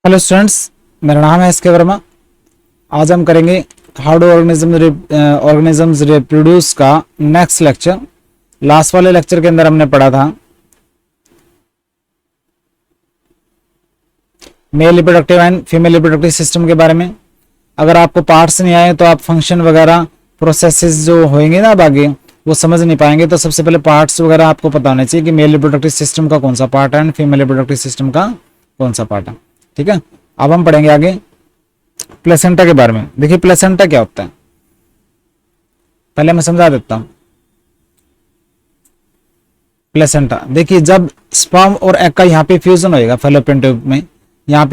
Hello students, मेरा नाम है एस के वर्मा। आज हम करेंगे हाउ डू ऑर्गेनिजम्स रिप्रोड्यूस का नेक्स्ट लेक्चर। लास्ट वाले लेक्चर के अंदर हमने पढ़ा था male reproductive and female reproductive system के बारे में। अगर आपको पार्ट्स नहीं आए तो आप फंक्शन वगैरह प्रोसेसेस जो होंगे ना आगे वो समझ नहीं पाएंगे। तो सबसे पहले पार्ट्स वगैरह आपको पता होना चाहिए कि मेल रिप्रोडक्टिव सिस्टम का कौन सा पार्ट है एंड फीमेल रिप्रोडक्टिव सिस्टम का कौन सा पार्ट है। ठीक है, अब हम पढ़ेंगे आगे प्लेसेंटा के बारे में। देखिए प्लेसेंटा क्या होता है, पहले मैं समझा देता हूं। प्लेसेंटा देखिए, जब स्पर्म और एग का यहाँ पे फ्यूजन होएगा फैलोपियन ट्यूब में, यहाँ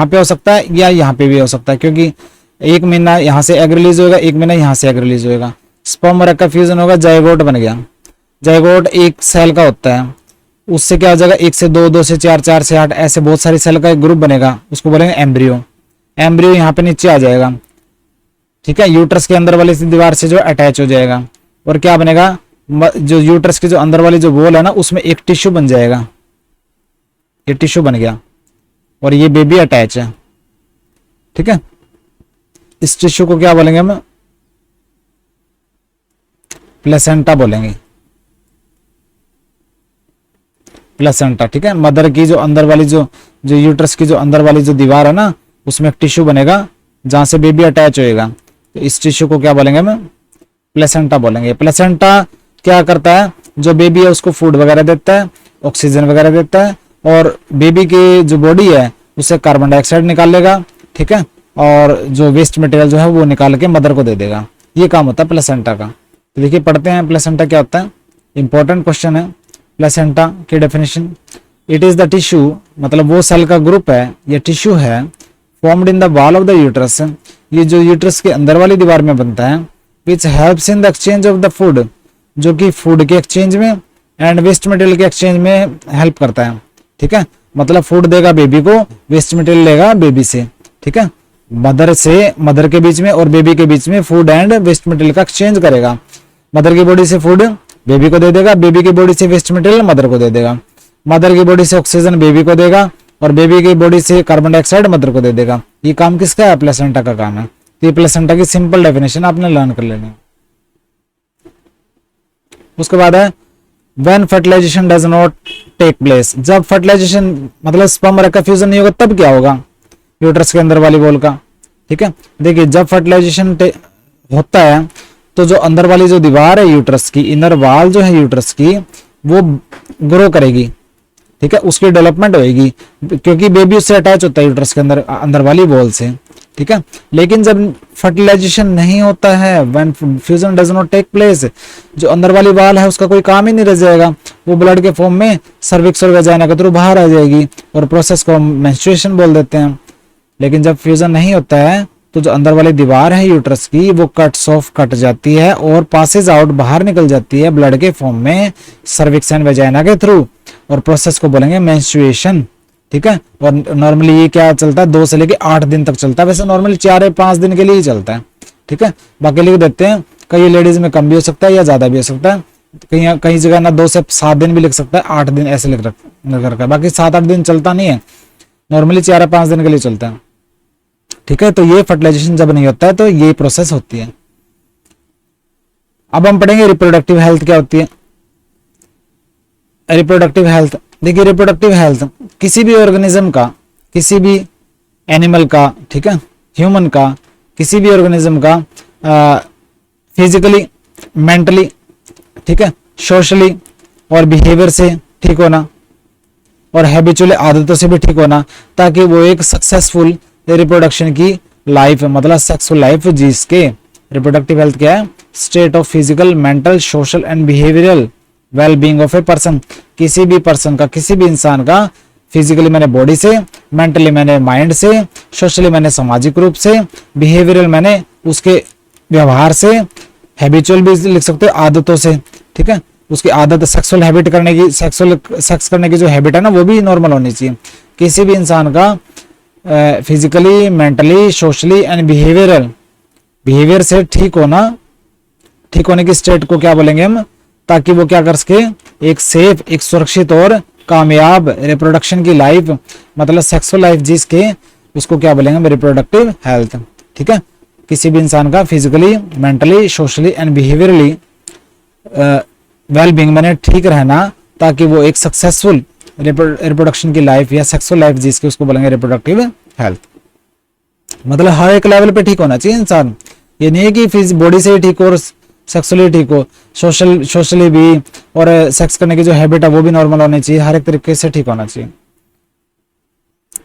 पे हो सकता है या यहाँ पे भी हो सकता है, क्योंकि एक महीना यहाँ से एग रिलीज होगा, एक महीना यहाँ से एग रिलीज होगा। स्पर्म और एग का फ्यूजन होगा, जाइगोट बन गया। जाइगोट एक सेल का होता है, उससे क्या हो जाएगा, एक से दो, दो से चार, चार से आठ, ऐसे बहुत सारी सेल का एक ग्रुप बनेगा, उसको बोलेंगे एम्ब्रियो। एम्ब्रियो यहाँ पे नीचे आ जाएगा, ठीक है, यूट्रस के अंदर वाली दीवार से जो अटैच हो जाएगा। और क्या बनेगा, जो यूट्रस की जो अंदर वाली जो वॉल है ना, उसमें एक टिश्यू बन जाएगा। ये टिश्यू बन गया और ये बेबी अटैच है। ठीक है, इस टिश्यू को क्या बोलेंगे हम, प्लेसेंटा बोलेंगे, प्लेसेंटा। ठीक है, मदर की जो अंदर वाली जो यूट्रस की जो अंदर वाली जो दीवार है ना, उसमें एक टिश्यू बनेगा जहां से बेबी अटैच होएगा। तो इस टिश्यू को क्या बोलेंगे हम, प्लेसेंटा बोलेंगे। प्लेसेंटा क्या करता है, जो बेबी है उसको फूड वगैरह देता है, ऑक्सीजन वगैरह देता है, और बेबी की जो बॉडी है उससे कार्बन डाइऑक्साइड निकाल लेगा। ठीक है, और जो वेस्ट मटेरियल जो है वो निकाल के मदर को दे देगा। ये काम होता है प्लेसेंटा का। तो देखिए पढ़ते हैं प्लेसेंटा क्या होता है, इंपॉर्टेंट क्वेश्चन है। प्लेसेंटा की definition, it is the tissue, मतलब वो सेल का ग्रुप है, ये टिश्यू है, formed in the wall of the uterus, ये जो यूट्रस के अंदर वाली दीवार में बनता है, which helps in the exchange of the food, जो कि फूड के एक्सचेंज में एंड वेस्ट मटेरियल के एक्सचेंज में हेल्प करता है। ठीक है, मतलब फूड देगा बेबी को, वेस्ट मटेरियल लेगा बेबी से। ठीक है, मदर के बीच में और बेबी के बीच में फूड एंड वेस्ट मटेरियल का एक्सचेंज करेगा। मदर की बॉडी से फूड बेबी को दे देगा, बेबी की बॉडी से वेस्ट मटेरियल मदर को दे देगा, मदर की बॉडी से ऑक्सीजन बेबी को देगा, और बेबी की बॉडी से कार्बन डाइऑक्साइड मदर को दे देगा। ये काम किसका है, प्लेसेंटा का काम है। तो ये प्लेसेंटा की सिंपल डेफिनेशन आपने लर्न कर लेनी है। उसके बाद है when fertilization does not take place, जब फर्टिलाइजेशन मतलब स्पर्म और एग का फ्यूजन नहीं होगा तब क्या होगा, यूट्रस के अंदर वाली वॉल का। ठीक है, देखिए जब फर्टिलाइजेशन होता है तो जो अंदर वाली जो दीवार है यूट्रस की, इनर वॉल जो है यूट्रस की, वो ग्रो करेगी। ठीक है, उसकी डेवलपमेंट होगी, क्योंकि बेबी उससे अटैच होता है यूट्रस के अंदर वाली वॉल से। ठीक है, लेकिन जब फर्टिलाइजेशन नहीं होता है, when fusion does not take place, जो अंदर वाली वॉल है उसका कोई काम ही नहीं रह जाएगा, वो ब्लड के फॉर्म में सर्विक्स और वेजाइना के थ्रू बाहर आ जाएगी, और प्रोसेस को हम मेंस्ट्रुएशन बोल देते हैं। लेकिन जब फ्यूजन नहीं होता है तो जो अंदर वाली दीवार है यूट्रस की, वो कट जाती है और पासेज आउट, बाहर निकल जाती है ब्लड के फॉर्म में सर्विक्स एंड वेजाइना के थ्रू, और प्रोसेस को बोलेंगे मेंस्ट्रुएशन। ठीक है, और नॉर्मली ये क्या चलता है, 2 से लेके 8 दिन तक चलता है, वैसे नॉर्मली 4 या 5 दिन के लिए ही चलता है। ठीक है, बाकी लिख देते हैं, कई लेडीज में कम भी हो सकता है या ज्यादा भी हो सकता है, कई जगह ना 2 से 7 दिन भी लिख सकता है, 8 दिन ऐसे लिख रखा है, बाकी 7-8 दिन चलता नहीं है, नॉर्मली 4 या 5 दिन के लिए चलता है। ठीक है, तो ये फर्टिलाइजेशन जब नहीं होता है तो ये प्रोसेस होती है। अब हम पढ़ेंगे रिप्रोडक्टिव हेल्थ क्या होती है। रिप्रोडक्टिव हेल्थ, देखिए रिप्रोडक्टिव हेल्थ किसी भी ऑर्गेनिज्म का, किसी भी एनिमल का, ठीक है, ह्यूमन का, किसी भी ऑर्गेनिज्म का फिजिकली, मेंटली, ठीक है, सोशली और बिहेवियर से ठीक होना, और हैबिचुअल आदतों से भी ठीक होना, ताकि वो एक सक्सेसफुल रिप्रोडक्शन की लाइफ, मतलब सक्सेसफुल लाइफ जी सके। रिप्रोडक्टिव हेल्थ क्या है, state of physical, mental, social and behavioural well being of a person, किसी भी पर्सन का, किसी भी इंसान का, फिजिकली मैंने बॉडी से, मेंटली मैंने माइंड से, सोशली मैंने सामाजिक रूप से, बिहेवियरल मैंने उसके व्यवहार से, हैबिचुअल भी लिख सकते हो आदतों से। ठीक है, उसकी आदत सेक्सुअल हैबिट करने की, सेक्स करने की जो हैबिट है ना, वो भी नॉर्मल होनी चाहिए। किसी भी इंसान का physically, mentally, socially and behaviour से ठीक होने की स्टेट को क्या बोलेंगे हम, ताकि वो क्या कर सके, एक सेफ, एक सुरक्षित और कामयाब रिप्रोडक्शन की लाइफ, मतलब सेक्सुअल लाइफ जी सके, उसको क्या बोलेंगे, रिप्रोडक्टिव हेल्थ। ठीक है, किसी भी इंसान का physically, mentally, socially and behaviourally well being मैंने ठीक रहना, ताकि वो एक सक्सेसफुल रिप्रोडक्शन की लाइफ या सेक्सुअल लाइफ जिसकी, उसको बोलेंगे रिप्रोडक्टिव हेल्थ। मतलब हर एक लेवल पे ठीक होना चाहिए इंसान, ये नहीं है कि बॉडी से ही ठीक हो और सेक्सुअली ठीक हो, सोशली भी, और सेक्स करने की जो हैबिट है वो भी नॉर्मल होनी चाहिए, हर एक तरीके से ठीक होना चाहिए।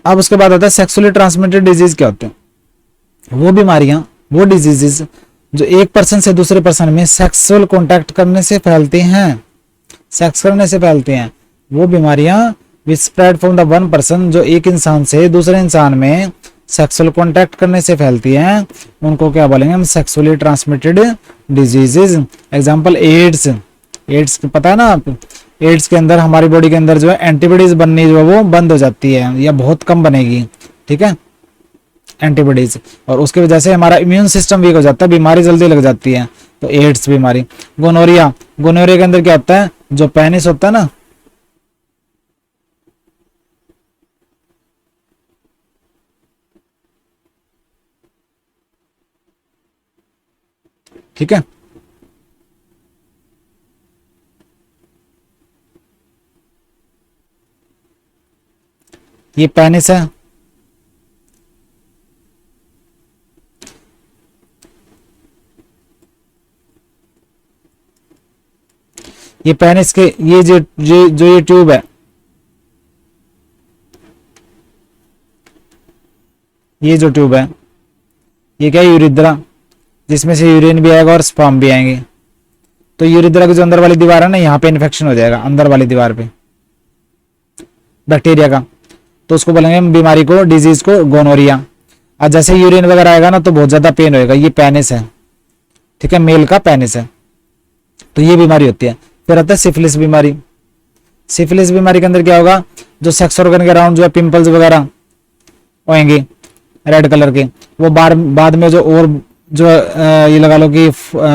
अब उसके बाद आता है सेक्सुअली ट्रांसमिटेड डिजीज क्या होते हैं, वो बीमारियां, वो डिजीजेस जो एक पर्सन से दूसरे पर्सन में सेक्सुअल कांटेक्ट करने से फैलती हैं, सेक्स करने से फैलती हैं, वो बीमारियां which spread from the one person, जो एक इंसान से दूसरे इंसान में सेक्सुअल कांटेक्ट करने से फैलती हैं, उनको क्या बोलेंगे हम, sexually transmitted diseases. Example AIDS, AIDS पता है ना आप, एड्स के अंदर हमारी बॉडी के अंदर जो है एंटीबॉडीज बननी जो है वो बंद हो जाती है या बहुत कम बनेगी। ठीक है, एंटीबॉडीज, और उसकी वजह से हमारा इम्यून सिस्टम वीक हो जाता है, बीमारी जल्दी लग जाती है, तो एड्स बीमारी। गोनोरिया, गोनोरिया के अंदर क्या होता है, जो पेनिस होता है ना, ठीक है, ये पेनिस है, ये पेनिस के ये जो ये ट्यूब है, ये जो ट्यूब है ये क्या है, यूरिथ्रा, जिसमें से यूरिन भी आएगा और स्पर्म भी आएंगे। तो यूरिथ्रा की जो अंदर वाली दीवार है ना, यहाँ पे इन्फेक्शन हो जाएगा अंदर वाली दीवार पे बैक्टीरिया का, तो उसको बोलेंगे हम बीमारी को, डिजीज को गोनोरिया। और जैसे यूरिन वगैरह आएगा ना तो बहुत ज्यादा पेन होएगा, ये पेनिस है। ठीक है, मेल का पेनिस है, तो ये बीमारी होती है। फिर आता है सिफिलिस बीमारी। सिफिलिस बीमारी के अंदर क्या होगा, जो सेक्स ऑर्गन के अराउंड जो है पिंपल्स वगैरह होंगे रेड कलर के, वो बाद में जो और जो ये लगा लो कि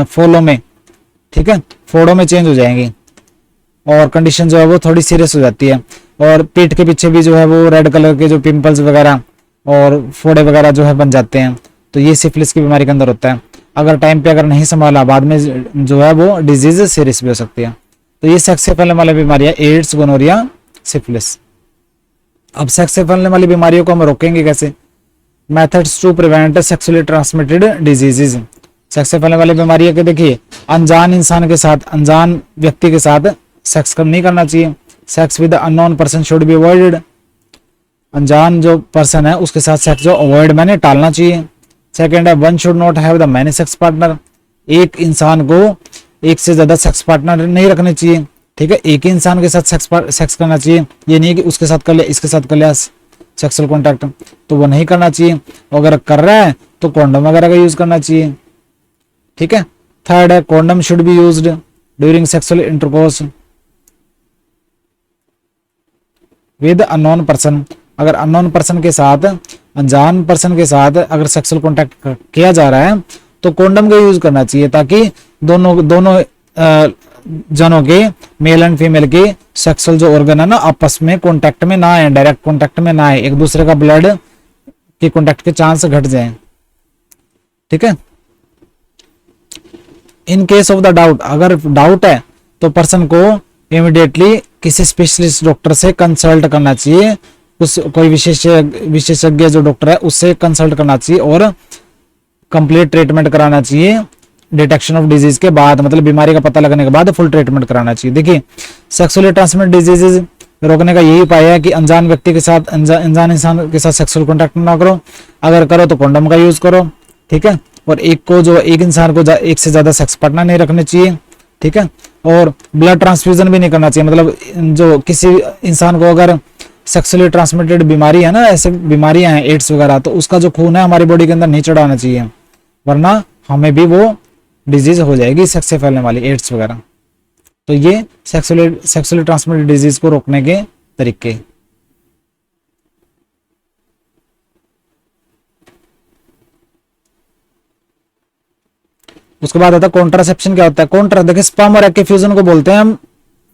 फोलों में, ठीक है, फोड़ों में चेंज हो जाएंगी और कंडीशन जो है वो थोड़ी सीरियस हो जाती है। और पीठ के पीछे भी जो है वो रेड कलर के जो पिंपल्स वगैरह और फोड़े वगैरह जो है बन जाते हैं, तो ये सिफिलिस की बीमारी के अंदर होता है। अगर टाइम पे अगर नहीं संभाला, बाद में जो है वो डिजीज सीरियस भी हो सकती है। तो ये सेक्स से फैलने वाली बीमारियां, एड्स, गोनोरिया, सिफिलिस। अब सेक्स से फैलने वाली बीमारियों को हम रोकेंगे कैसे? Methods to prevent sexually transmitted diseases. Sex से फैलने वाली बीमारियां के देखिए, अनजान इंसान के साथ, अनजान व्यक्ति के साथ सेक्स नहीं करना चाहिए। Sex with unknown person should be avoided. अनजान जो पर्सन है उसके साथ सेक्स जो अवॉइड मैंने टालना चाहिए। सेकेंड है, one should not have the many sex partner. एक इंसान को एक से ज्यादा सेक्स पार्टनर नहीं रखने चाहिए। ठीक है, एक ही इंसान के साथ सेक्स करना चाहिए। ये नहीं कि उसके साथ कर लिया, इसके साथ कर लिया सेक्सुअल कॉन्टैक्ट, तो वो नहीं करना चाहिए। अगर कर रहा है तो कॉन्डम वगैरह का यूज करना चाहिए। ठीक है। थर्ड है, condom should be used during sexual intercourse with unknown person. अगर अननोन पर्सन के साथ, अनजान पर्सन के साथ अगर सेक्सुअल कॉन्टैक्ट किया जा रहा है तो कॉन्डम का यूज करना चाहिए, ताकि दोनों जनों के, मेल एंड फीमेल के सेक्सुअल जो ऑर्गन है ना आपस में कांटेक्ट में ना आए, डायरेक्ट कांटेक्ट में ना आए, एक दूसरे का ब्लड के कांटेक्ट के चांस घट जाए। ठीक है। In case of the doubt, अगर डाउट है तो पर्सन को इमीडिएटली किसी स्पेशलिस्ट डॉक्टर से कंसल्ट करना चाहिए। उस कोई विशेषज्ञ जो डॉक्टर है उससे कंसल्ट करना चाहिए और कंप्लीट ट्रीटमेंट कराना चाहिए। डिटेक्शन ऑफ डिजीज के बाद, मतलब बीमारी का पता लगने के बाद फुल ट्रीटमेंट कराना चाहिए। देखिए, सेक्सुअली ट्रांसमिटेड डिजीजेज रोकने का यही उपाय है कि अनजान व्यक्ति के साथ, अनजान इंसान के साथ सेक्सुअल कॉन्टैक्ट ना करो। अगर करो तो कॉन्डम का यूज करो। ठीक है। और एक इंसान को एक से ज्यादा सेक्स पार्टनर नहीं रखने चाहिए। ठीक है। और ब्लड ट्रांसफ्यूजन भी नहीं करना चाहिए। मतलब जो किसी इंसान को अगर सेक्सुअली ट्रांसमिटेड बीमारी है ना, ऐसे बीमारियां हैं एड्स वगैरह, तो उसका जो खून है हमारी बॉडी के अंदर नहीं चढ़ाना चाहिए, वरना हमें भी वो डिजीज हो जाएगी, सेक्स से फैलने वाली एड्स वगैरह। तो ये सेक्सुअली ट्रांसमिटेड डिजीज को रोकने के तरीके। उसके बाद आता है कॉन्ट्रासेप्शन। क्या होता है कॉन्ट्रा? देखिए, स्पर्म और एग के फ्यूजन को बोलते हैं हम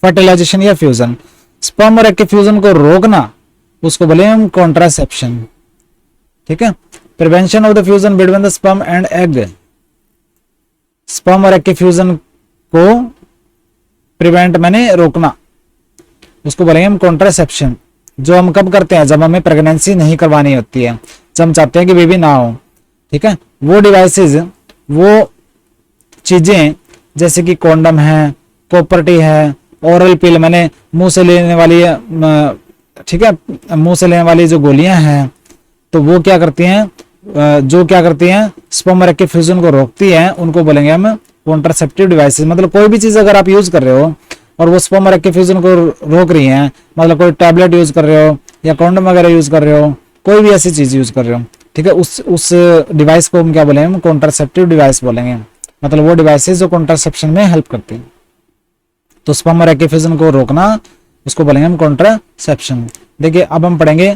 फर्टिलाइजेशन या फ्यूजन। स्पर्म और एग के फ्यूजन को रोकना उसको बोले हम कॉन्ट्रासेप्शन। ठीक है। Prevention of the fusion between the sperm and egg, sperm और एग के फ्यूजन को प्रिवेंट मैंने रोकना, उसको बोलेंगे हम कॉन्ट्रासेप्शन। जो हम कब करते हैं, जब हमें प्रेगनेंसी नहीं करवानी होती है, जब हम चाहते हैं कि बेबी ना हो, ठीक है। वो डिवाइसेस, वो चीजें जैसे कि कॉन्डम है, कॉपर्टी है, ओरल पिल मैंने मुंह से लेने वाली, ठीक है, मुंह से लेने वाली जो गोलियां हैं, तो वो क्या करती हैं, जो क्या करती हैं, स्पर्म और एग के फ्यूजन को रोकती हैं, उनको बोलेंगे हम कॉन्ट्रासेप्टिव डिवाइसेस। मतलब कोई भी चीज अगर आप यूज कर रहे हो और वो स्पर्म और एग के फ्यूजन को रोक रही हैं, मतलब कोई टैबलेट यूज कर रहे हो या कॉन्डम वगैरह यूज कर रहे हो, कोई भी ऐसी चीज यूज कर रहे हो, ठीक है, उस डिवाइस को हम क्या बोलेंगे, हम कॉन्ट्रासेप्टिव डिवाइस बोलेंगे। मतलब वो डिवाइसेस जो कॉन्ट्रासेप्शन में हेल्प करती हैं। तो स्पर्म और एग के फ्यूजन को रोकना, उसको बोलेंगे हम कॉन्ट्रासेप्शन। देखिए अब हम पढ़ेंगे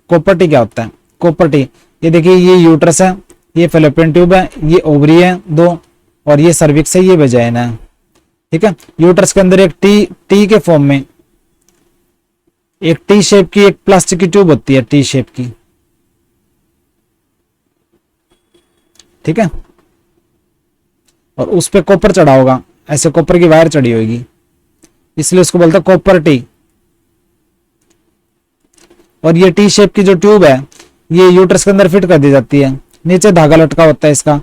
कॉपर्टी क्या होता है। कॉपर्टी, ये देखिए ये यूट्रस है, ये फेलोपियन ट्यूब है, ये ओवरी है दो, और ये सर्विक्स है, ये वजाइना है, ठीक है। यूट्रस के अंदर एक टी के फॉर्म में एक टी शेप की एक प्लास्टिक की ट्यूब होती है, टी शेप की, ठीक है, और उस पे कॉपर चढ़ा होगा, ऐसे कॉपर की वायर चढ़ी होगी, इसलिए उसको बोलते हैं कॉपर टी। और ये टी शेप की जो ट्यूब है, ये यूट्रस के अंदर फिट कर दी जाती है, नीचे धागा लटका होता है इसका,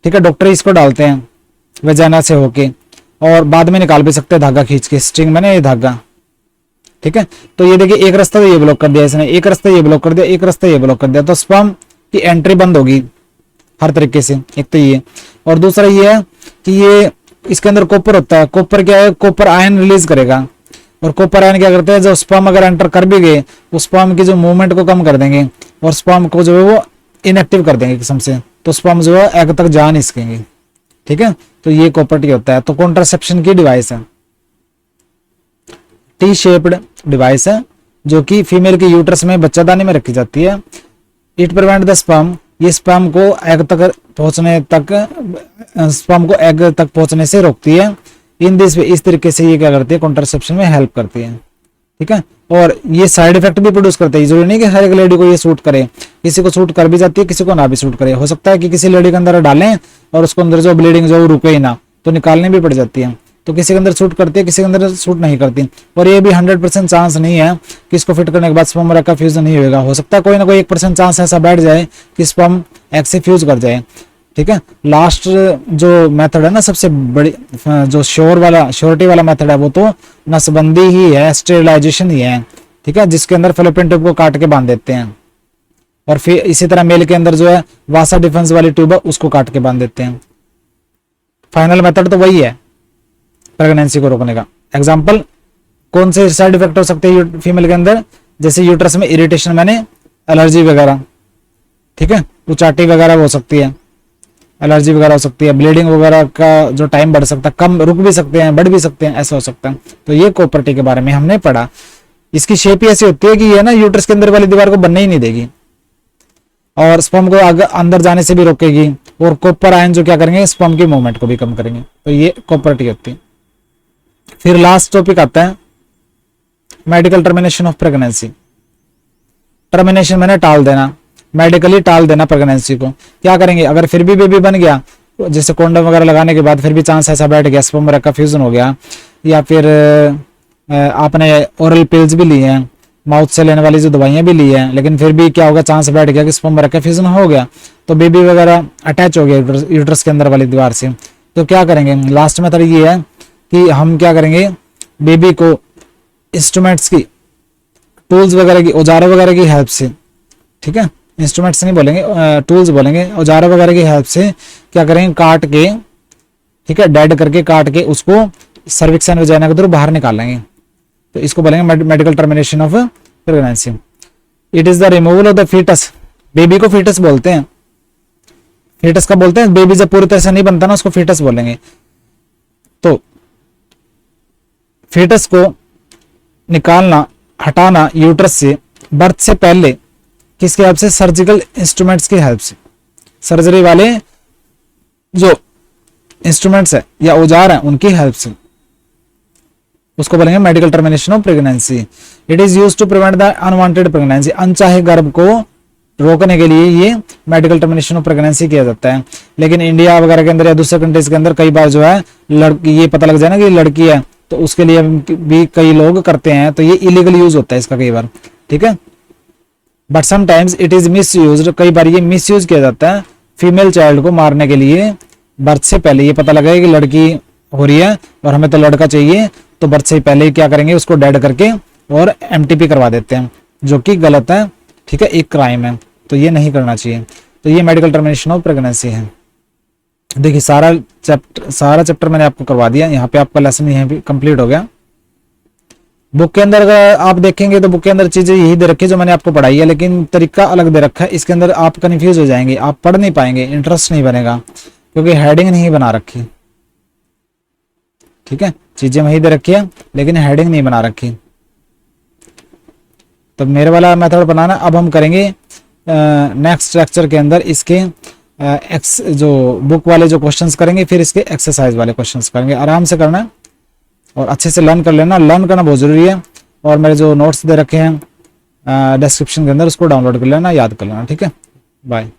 ठीक है। डॉक्टर इसको डालते हैं वजाना से होके, और बाद में निकाल भी सकते हैं धागा खींच के, स्ट्रिंग में ना ये धागा, ठीक है। तो ये देखिए एक रास्ता तो ये ब्लॉक कर दिया इसने, एक रास्ता ये ब्लॉक कर दिया, एक रास्ता ये ब्लॉक कर दिया, तो स्पर्म की एंट्री बंद होगी हर तरीके से। एक तो ये, और दूसरा ये है कि ये इसके अंदर कॉपर होता है, कॉपर क्या है, कॉपर आयन रिलीज करेगा, और कॉपर आयन क्या करते हैं, जब स्पर्म अगर एंटर कर भी गए, उस स्पर्म की जो मूवमेंट को कम कर देंगे, और स्पर्म को जो है वो इनएक्टिव कर देंगे किस्म से, तो स्पर्म जो है एग तक जा नहीं सकेंगे, ठीक है। तो ये कॉपर्टी होता है। तो कॉन्ट्रासेप्शन की डिवाइस है, टी शेप्ड डिवाइस है, जो कि फीमेल के यूट्रस में बच्चादानी में रखी जाती है। इट प्रिवेंट द स्पर्म, ये स्पर्म को एग तक पहुंचने तक, स्पर्म को एग तक पहुंचने से रोकती है। इन दिस वे, इस तरीके से ये क्या करती है, कॉन्ट्रासेप्शन में हेल्प करती है, ठीक है। और ये साइड इफेक्ट भी प्रोड्यूस करते हैं, जरूरी नहीं कि हर एक लेडी को ये सूट करे, किसी को सूट कर भी जाती है, किसी को ना भी सूट करे। हो सकता है कि किसी लेडी के अंदर डालें और उसको अंदर जो ब्लीडिंग जो रुके ही ना, तो निकालनी भी पड़ जाती है। तो किसी के अंदर सूट करती है, किसी के अंदर सूट नहीं करती। और ये भी 100% चांस नहीं है कि इसको फिट करने के बाद स्पर्म और एग का फ्यूजन नहीं होगा। हो सकता है कोई ना कोई 1% चांस ऐसा बैठ जाए कि स्पर्म एग से फ्यूज कर जाए, ठीक है। लास्ट जो मेथड है ना, सबसे बड़ी जो श्योरिटी वाला मेथड है, वो तो नसबंदी ही है, स्टेरिलाइजेशन ही है, ठीक है, जिसके अंदर फेलोपियन ट्यूब को काट के बांध देते हैं। और फिर इसी तरह मेल के अंदर जो है वासा डिफेंस वाली ट्यूब है, उसको काट के बांध देते हैं। फाइनल मेथड तो वही है प्रेगनेंसी को रोकने का। एग्जाम्पल कौन से साइड इफेक्ट हो सकते हैं फीमेल के अंदर, जैसे यूट्रस में इरिटेशन, मैंने एलर्जी वगैरह, ठीक है, उचाटी वगैरह हो सकती है, एलर्जी वगैरह हो सकती है, ब्लीडिंग वगैरह का जो टाइम बढ़ सकता है, कम रुक भी सकते हैं, बढ़ भी सकते हैं, ऐसा हो सकता है। तो ये कॉपर्टी के बारे में हमने पढ़ा। इसकी शेप ही ऐसी होती है कि ये ना यूट्रस के अंदर वाली दीवार को बनने ही नहीं देगी, और स्पर्म को अंदर जाने से भी रोकेगी, और कॉपर आयन जो क्या करेंगे, स्पर्म की मूवमेंट को भी कम करेंगे। तो ये कॉपर्टी होती है। फिर लास्ट टॉपिक आता है medical termination of pregnancy. Termination मैंने टाल देना, मेडिकली टाल देना प्रेगनेंसी को। क्या करेंगे, अगर फिर भी बेबी बन गया, जैसे कॉन्डम वगैरह लगाने के बाद फिर भी चांस ऐसा बैठ गया, स्पर्म और एग का फ्यूजन हो गया, या फिर आपने ओरल पिल्स भी लिए हैं, माउथ से लेने वाली जो दवाइयां भी ली हैं, लेकिन फिर भी क्या होगा, चांस बैठ गया कि स्पर्म और एग का फ्यूजन हो गया, तो बेबी वगैरह अटैच हो गया यूट्रस के अंदर वाली दीवार से। तो क्या करेंगे, लास्ट मेथड ये है कि हम क्या करेंगे, बेबी को इंस्ट्रूमेंट्स की, टूल्स वगैरह की, औजारों वगैरह की हेल्प से, ठीक है, इंस्ट्रूमेंट्स नहीं बोलेंगे, टूल्स बोलेंगे, औजारों वगैरह की हेल्प से क्या करेंगे, काट के, ठीक है, डेड करके काट के उसको सर्विक्स एंड वजाइना के थ्रू बाहर निकालेंगे। तो इसको बोलेंगे medical termination of pregnancy. It is the removal of the foetus, baby को फीटस बोलते हैं। फीटस का बोलते हैं, बेबी जब पूरी तरह से नहीं बनता ना, उसको फीटस बोलेंगे। तो फीटस को निकालना, हटाना यूट्रस से बर्थ से पहले किसकी हेल्प से, सर्जिकल इंस्ट्रूमेंट्स की हेल्प से। सर्जरी वाले जो इंस्ट्रूमेंट्स है या औजार है, उनकी हेल्प से, उसको बोलेंगे medical termination of pregnancy. It is used to prevent the unwanted pregnancy, अनचाहे गर्भ को रोकने के लिए ये मेडिकल टर्मिनेशन ऑफ प्रेगनेंसी किया जाता है। लेकिन इंडिया वगैरह के अंदर या दूसरे कंट्रीज के अंदर कई बार जो है लड़की, ये पता लग जाए ना कि लड़की है, तो उसके लिए भी कई लोग करते हैं, तो ये इलीगल यूज होता है इसका कई बार, ठीक है। But sometimes it is miss use, कई बार ये मिस यूज किया जाता है फीमेल चाइल्ड को मारने के लिए। बर्थ से पहले ये पता लगा कि लड़की हो रही है और हमें तो लड़का चाहिए, तो बर्थ से पहले ही क्या करेंगे, उसको डेड करके और एमटीपी करवा देते हैं, जो कि गलत है, ठीक है, एक क्राइम है, तो ये नहीं करना चाहिए। तो ये मेडिकल टर्मिनेशन ऑफ प्रेगनेंसी है। देखिए सारा चैप्टर मैंने आपको करवा दिया, यहाँ पे आपका लेसन यहाँ पे कंप्लीट हो गया। बुक के अंदर अगर आप देखेंगे तो बुक के अंदर चीजें यही दे रखी है जो मैंने आपको पढ़ाई है, लेकिन तरीका अलग दे रखा है। इसके अंदर आप कंफ्यूज हो जाएंगे, आप पढ़ नहीं पाएंगे, इंटरेस्ट नहीं बनेगा, क्योंकि हेडिंग नहीं बना रखी, ठीक है। चीजें वही दे रखी है लेकिन हेडिंग नहीं बना रखी। तो मेरे वाला मेथड बनाना अब हम करेंगे नेक्स्ट लेक्चर के अंदर। इसके जो बुक वाले जो क्वेश्चंस करेंगे, फिर इसके एक्सरसाइज वाले क्वेश्चंस करेंगे। आराम से करना और अच्छे से लर्न कर लेना, लर्न करना बहुत जरूरी है। और मेरे जो नोट्स दे रखे हैं डिस्क्रिप्शन के अंदर, उसको डाउनलोड कर लेना, याद कर लेना, ठीक है। बाय।